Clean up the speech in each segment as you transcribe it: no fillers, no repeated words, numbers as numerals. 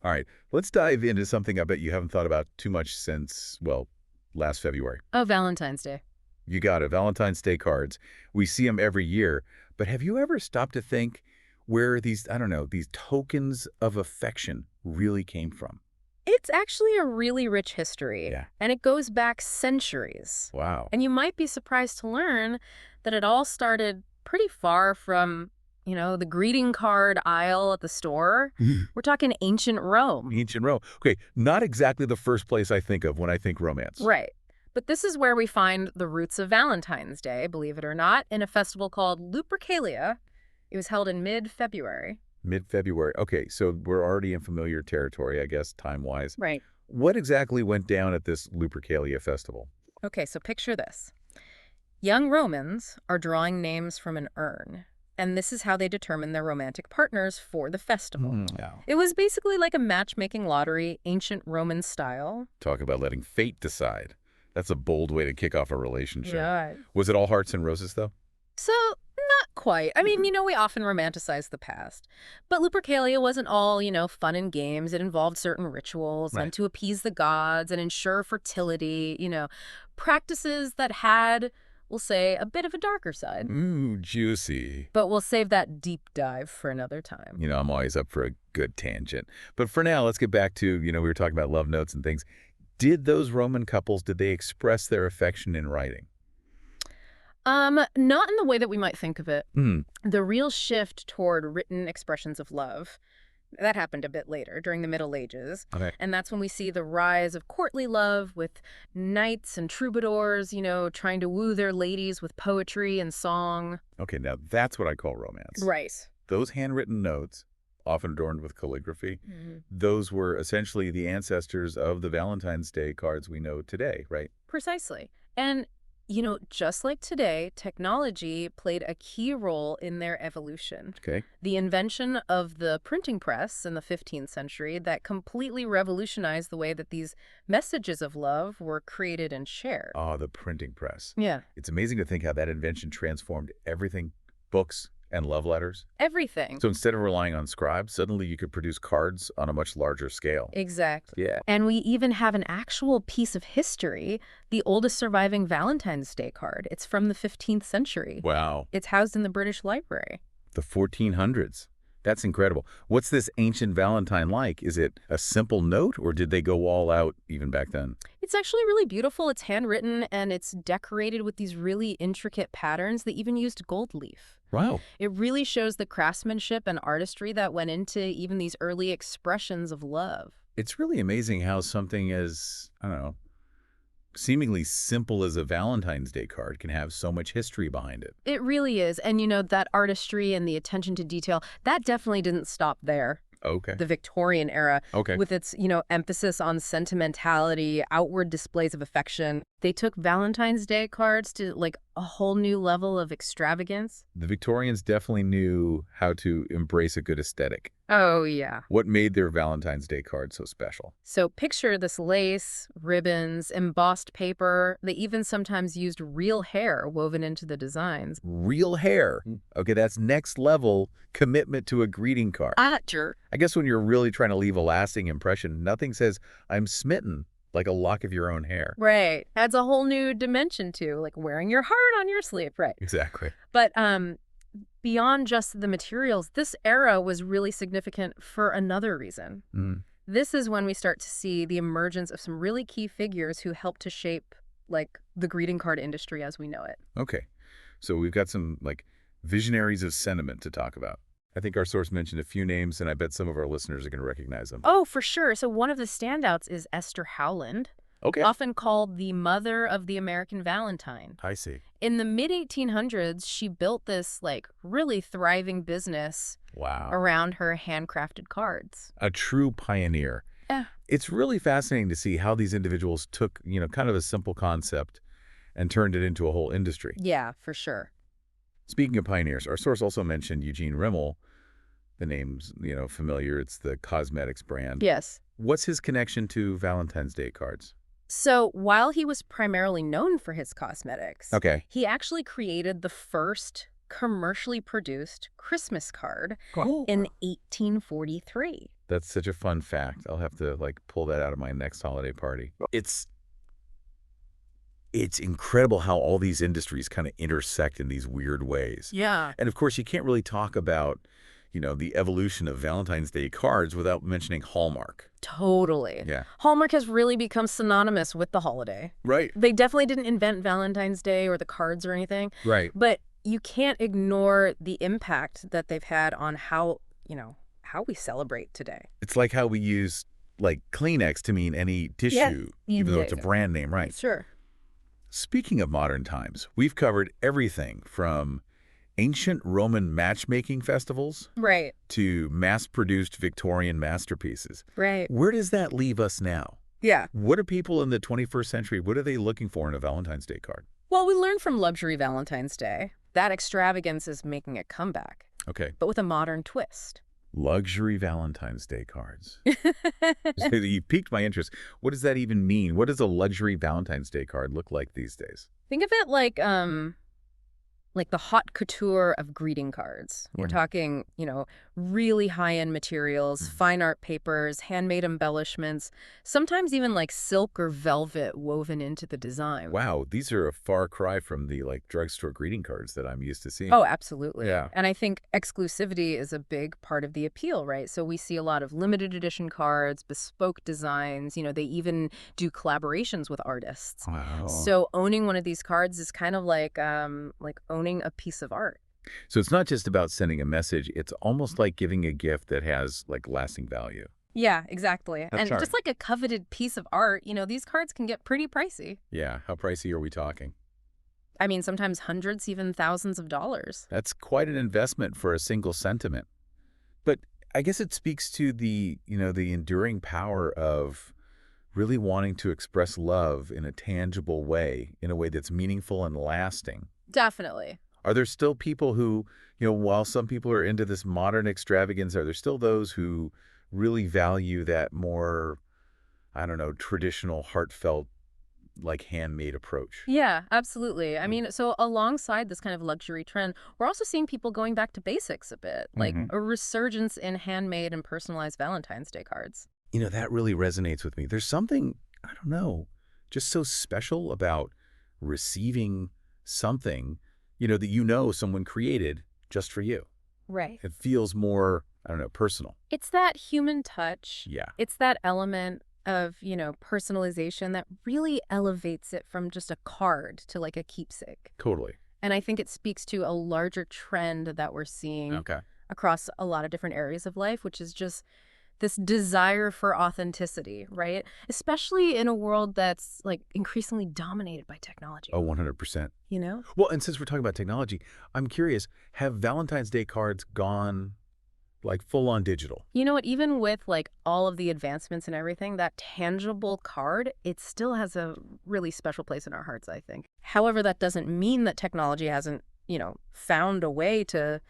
All right, let's dive into something I bet you haven't thought about too much since, well, last February. Oh, Valentine's Day. You got it, Valentine's Day cards. We see them every year, but have you ever stopped to think where these, I don't know, these tokens of affection really came from? It's actually a really rich history, Yeah. and it goes back centuries. Wow. And you might be surprised to learn that it all started pretty far from, the greeting card aisle at the store. We're talking ancient Rome. Ancient Rome. Okay, not exactly the first place I think of when I think romance. Right. But this is where we find the roots of Valentine's Day, believe it or not, in a festival called Lupercalia. It was held in mid-February. Mid-February. Okay, so we're already in familiar territory, I guess, time-wise. Right. What exactly went down at this Lupercalia festival? Okay, so picture this. Young Romans are drawing names from an urn, and this is how they determine their romantic partners for the festival. Yeah. It was basically like a matchmaking lottery, ancient Roman style. Talk about letting fate decide. That's a bold way to kick off a relationship. Yeah. Was it all hearts and roses, though? So, not quite. I mean, we often romanticize the past. But Lupercalia wasn't all, fun and games. It involved certain rituals Right. and to appease the gods and ensure fertility, practices that had, we'll say, a bit of a darker side. Ooh, juicy. But we'll save that deep dive for another time. I'm always up for a good tangent. But for now, let's get back to, we were talking about love notes and things. Did those Roman couples, did they express their affection in writing? Not in the way that we might think of it. Hmm. The real shift toward written expressions of love, that happened a bit later, during the Middle Ages. Okay. And that's when we see the rise of courtly love with knights and troubadours, trying to woo their ladies with poetry and song. Okay, now that's what I call romance. Right. Those handwritten notes, often adorned with calligraphy, those were essentially the ancestors of the Valentine's Day cards we know today, right? Precisely. And just like today, technology played a key role in their evolution. Okay. The invention of the printing press in the 15th century that completely revolutionized the way that these messages of love were created and shared. Ah, the printing press. Yeah. It's amazing to think how that invention transformed everything, books and love letters. Everything. So instead of relying on scribes, suddenly you could produce cards on a much larger scale. Exactly. Yeah. And we even have an actual piece of history, the oldest surviving Valentine's Day card. It's from the 15th century. Wow. It's housed in the British Library. The 1400s. That's incredible. What's this ancient Valentine like? Is it a simple note, or did they go all out even back then? It's actually really beautiful. It's handwritten, and it's decorated with these really intricate patterns. They even used gold leaf. Wow. It really shows the craftsmanship and artistry that went into even these early expressions of love. It's really amazing how something as, I don't know, seemingly simple as a Valentine's Day card can have so much history behind it. It really is. And, that artistry and the attention to detail, that definitely didn't stop there. Okay. The Victorian era, Okay. with its, emphasis on sentimentality, outward displays of affection. They took Valentine's Day cards to, a whole new level of extravagance. The Victorians definitely knew how to embrace a good aesthetic. Oh, yeah. What made their Valentine's Day card so special? So picture this lace, ribbons, embossed paper. They even sometimes used real hair woven into the designs. Real hair. Okay, that's next level commitment to a greeting card. Sure. I guess when you're really trying to leave a lasting impression, nothing says, I'm smitten, like a lock of your own hair. Right. Adds a whole new dimension to, wearing your heart on your sleeve. Right. Exactly. But beyond just the materials, this era was really significant for another reason. This is when we start to see the emergence of some really key figures who helped to shape, the greeting card industry as we know it. Okay. So we've got some, visionaries of sentiment to talk about. I think our source mentioned a few names, and I bet some of our listeners are going to recognize them. Oh, for sure. So one of the standouts is Esther Howland, Okay. often called the mother of the American Valentine. I see. In the mid-1800s, she built this, really thriving business Wow. around her handcrafted cards. A true pioneer. Yeah. It's really fascinating to see how these individuals took, kind of a simple concept and turned it into a whole industry. Yeah, for sure. Speaking of pioneers, our source also mentioned Eugene Rimmel. The name's, familiar. It's the cosmetics brand. Yes. What's his connection to Valentine's Day cards? So while he was primarily known for his cosmetics, Okay. he actually created the first commercially produced Christmas card Cool. in 1843. That's such a fun fact. I'll have to like pull that out of my next holiday party. It's incredible how all these industries kind of intersect in these weird ways. Yeah. And of course, you can't really talk about, the evolution of Valentine's Day cards without mentioning Hallmark. Totally. Yeah. Hallmark has really become synonymous with the holiday. Right. They definitely didn't invent Valentine's Day or the cards or anything, Right. but you can't ignore the impact that they've had on how we celebrate today. It's like how we use like Kleenex to mean any tissue, even though it's a brand name, right? Sure. Speaking of modern times, we've covered everything from ancient Roman matchmaking festivals Right. to mass-produced Victorian masterpieces. Right. Where does that leave us now? Yeah. What are people in the 21st century, what are they looking for in a Valentine's Day card? Well, we learned from luxury Valentine's Day that extravagance is making a comeback, Okay. but with a modern twist. Luxury Valentine's Day cards. So you piqued my interest. What does that even mean? What does a luxury Valentine's Day card look like these days? Think of it like the haute couture of greeting cards. We're talking, really high-end materials, fine art papers, handmade embellishments, sometimes even like silk or velvet woven into the design. Wow, these are a far cry from the like drugstore greeting cards that I'm used to seeing. Oh, absolutely. Yeah. And I think exclusivity is a big part of the appeal, right? So we see a lot of limited edition cards, bespoke designs, they even do collaborations with artists. Wow. So owning one of these cards is kind of like owning a piece of art. So it's not just about sending a message, it's almost like giving a gift that has like lasting value. Yeah, exactly. That's And just like a coveted piece of art, these cards can get pretty pricey. Yeah, how pricey are we talking? I mean, sometimes hundreds, even thousands of dollars. That's quite an investment for a single sentiment. But I guess it speaks to the enduring power of really wanting to express love in a tangible way, in a way that's meaningful and lasting. Definitely. Are there still people who, while some people are into this modern extravagance, are there still those who really value that more, I don't know, traditional, heartfelt, like handmade approach? Yeah, absolutely. I mean, so alongside this kind of luxury trend, we're also seeing people going back to basics a bit, like a resurgence in handmade and personalized Valentine's Day cards. That really resonates with me. There's something, I don't know, just so special about receiving something, that someone created just for you. Right. It feels more, I don't know, personal. It's that human touch. Yeah. It's that element of, personalization that really elevates it from just a card to like a keepsake. Totally. And I think it speaks to a larger trend that we're seeing Okay. across a lot of different areas of life, which is just this desire for authenticity, right? Especially in a world that's like increasingly dominated by technology. Oh, 100%. You know? Well, and since we're talking about technology, I'm curious, have Valentine's Day cards gone like full on digital? You know what? Even with like all of the advancements and everything, that tangible card, it still has a really special place in our hearts, I think. However, that doesn't mean that technology hasn't, found a way to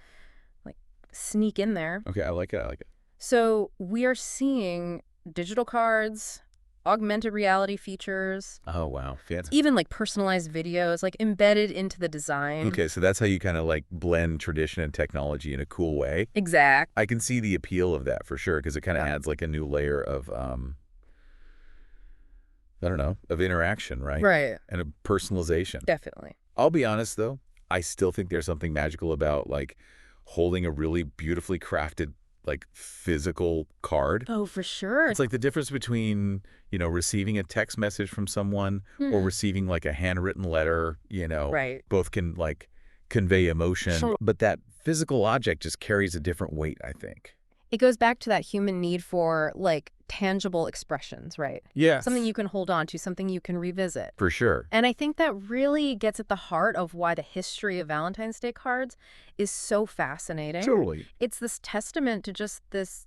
like sneak in there. Okay, I like it. I like it. So we are seeing digital cards, augmented reality features, Oh, wow. Fancy. even like personalized videos, like embedded into the design. Okay, so that's how you kind of like blend tradition and technology in a cool way. Exact. I can see the appeal of that for sure, because it kind of adds like a new layer of, I don't know, of interaction, right? Right. And a personalization. Definitely. I'll be honest, though, I still think there's something magical about like holding a really beautifully crafted, like physical card. Oh, for sure. It's like the difference between, receiving a text message from someone or receiving like a handwritten letter, Right. both can like convey emotion, Sure. but that physical object just carries a different weight, I think. It goes back to that human need for like tangible expressions, right? Yeah. Something you can hold on to, something you can revisit. For sure. And I think that really gets at the heart of why the history of Valentine's Day cards is so fascinating. Totally. It's this testament to just this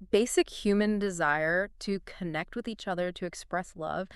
basic human desire to connect with each other, to express love,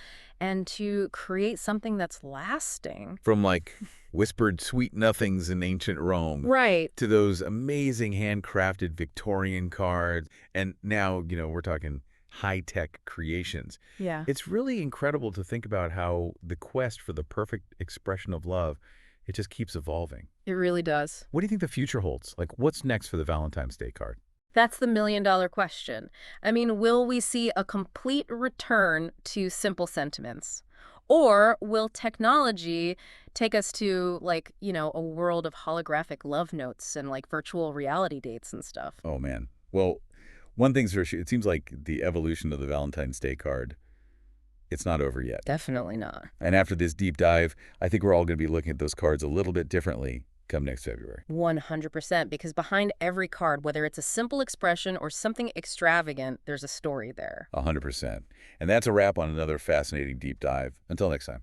and to create something that's lasting. From like whispered sweet nothings in ancient Rome Right. to those amazing handcrafted Victorian cards. And now, we're talking high-tech creations. Yeah. It's really incredible to think about how the quest for the perfect expression of love, it just keeps evolving. It really does. What do you think the future holds? Like, what's next for the Valentine's Day card? That's the million-dollar question. I mean, will we see a complete return to simple sentiments? Or will technology take us to, like, a world of holographic love notes and, like, virtual reality dates and stuff? Oh, man. Well, one thing's for sure, it seems like the evolution of the Valentine's Day card, it's not over yet. Definitely not. And after this deep dive, I think we're all going to be looking at those cards a little bit differently come next February. 100%, because behind every card, whether it's a simple expression or something extravagant, there's a story there. 100%. And that's a wrap on another fascinating deep dive. Until next time.